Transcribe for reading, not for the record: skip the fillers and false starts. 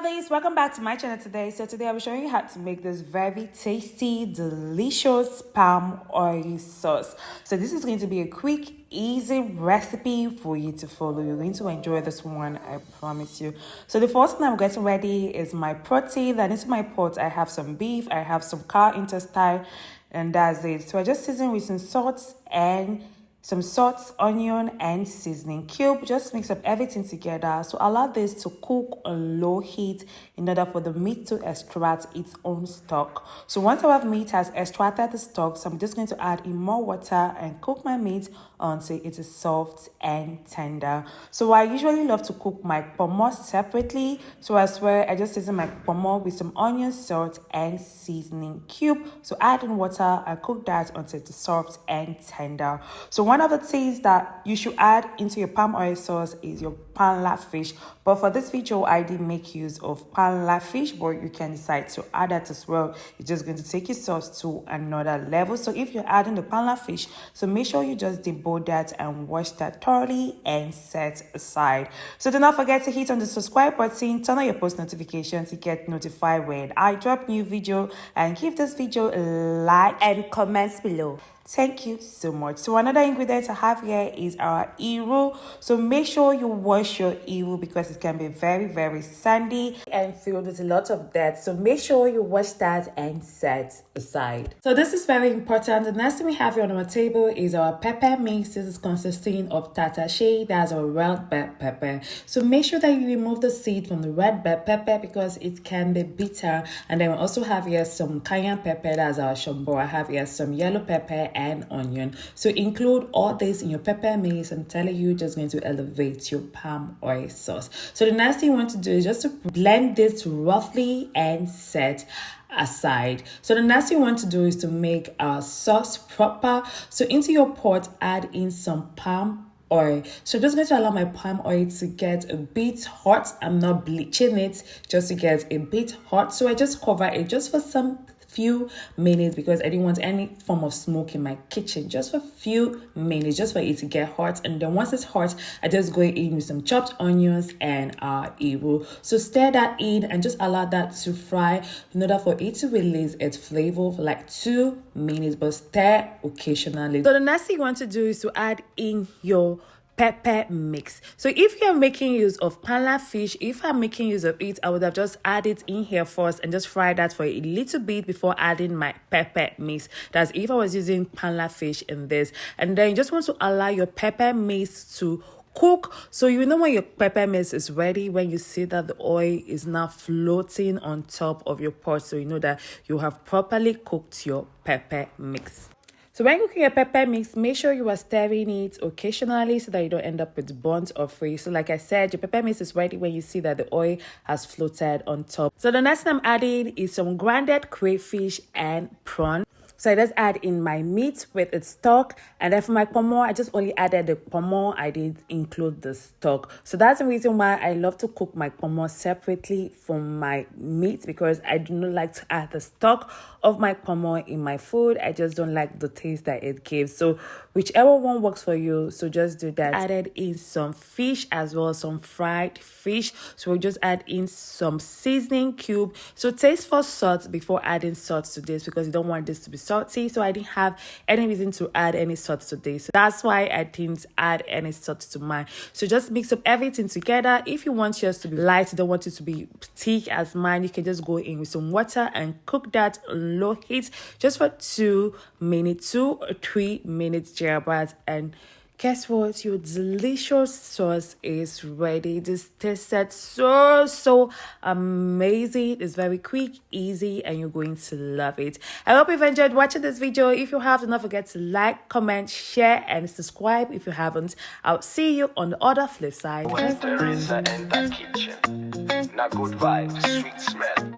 lovelies, welcome back to my channel today. So today I'll be showing you how to make this very tasty, delicious palm oil sauce. So this is going to be a quick, easy recipe for you to follow. You're going to enjoy this one, I promise you. So the first thing I'm getting ready is my protein. Then into my pot I have some beef, I have some cow intestine, and that's it. So I just season with some salt and some salt, onion, and seasoning cube. Just mix up everything together. So allow this to cook on low heat in order for the meat to extract its own stock. So once our meat has extracted the stock, so I'm just going to add in more water and cook my meat until it is soft and tender. So I usually love to cook my pomo separately. So I swear I just season my pomo with some onion, salt, and seasoning cube. So add in water and cook that until it is soft and tender. So one of the things that you should add into your palm oil sauce is your panla fish. But for this video, I did make use of panla fish, but you can decide to add that as well. It's just going to take your sauce to another level. So if you're adding the panla fish, so make sure you just debone that and wash that thoroughly and set aside. So do not forget to hit on the subscribe button, turn on your post notifications to get notified when I drop new video, and give this video a like and comments below. Thank you so much. So another ingredient I have here is our iru. So make sure you wash your iru because it can be very sandy and filled with a lot of dirt. So make sure you wash that and set aside. So this is very important. The next thing we have here on our table is our pepper mix. This is consisting of tatashe, that's our red bell pepper. So make sure that you remove the seed from the red bell pepper because it can be bitter. And then we also have here some cayenne pepper, that's our shombo. I have here some yellow pepper and onion. So include all this in your pepper mix. I'm telling you, just going to elevate your palm oil sauce. So the next thing you want to do is just to blend this roughly and set aside. So the next thing you want to do is to make our sauce proper. So into your pot, add in some palm oil. So I'm just going to allow my palm oil to get a bit hot. I'm not bleaching it, just to get a bit hot. So I just cover it just for some few minutes because I didn't want any form of smoke in my kitchen. Just for a few minutes, just for it to get hot. And then once it's hot, I just go in with some chopped onions and iru. So stir that in and just allow that to fry in order for it to release its flavor for like 2 minutes, but stir occasionally. So the next thing you want to do is to add in your pepper mix. So if you're making use of panla fish, if I'm making use of it, I would have just added in here first and just fry that for a little bit before adding my pepper mix. That's if I was using panla fish in this. And then you just want to allow your pepper mix to cook. So you know when your pepper mix is ready, when you see that the oil is now floating on top of your pot, so you know that you have properly cooked your pepper mix. So when cooking your pepper mix, make sure you are stirring it occasionally so that you don't end up with burnt or free. So like I said, your pepper mix is ready when you see that the oil has floated on top. So the next thing I'm adding is some grounded crayfish and prawn. So I just add in my meat with its stock, and then for my pomo, I just only added the pomo. I didn't include the stock. So that's the reason why I love to cook my pomo separately from my meat, because I do not like to add the stock of my pomo in my food. I just don't like the taste that it gives. So whichever one works for you, so just do that. Added in some fish as well, some fried fish. So we'll just add in some seasoning cube. So taste for salt before adding salt to this, because you don't want this to be salty. So I didn't have any reason to add any salt to this. So that's why I didn't add any salt to mine. So just mix up everything together. If you want yours to be light, you don't want it to be thick as mine, you can just go in with some water and cook that on low heat just for 2 minutes, 2 or 3 minutes, thereabouts. And guess what? Your delicious sauce is ready. This tasted so amazing. It's very quick, easy, and you're going to love it. I hope you've enjoyed watching this video. If you have, do not forget to like, comment, share, and subscribe if you haven't. I'll see you on the other flip side. When there is a in the kitchen, not good vibes, sweet smell.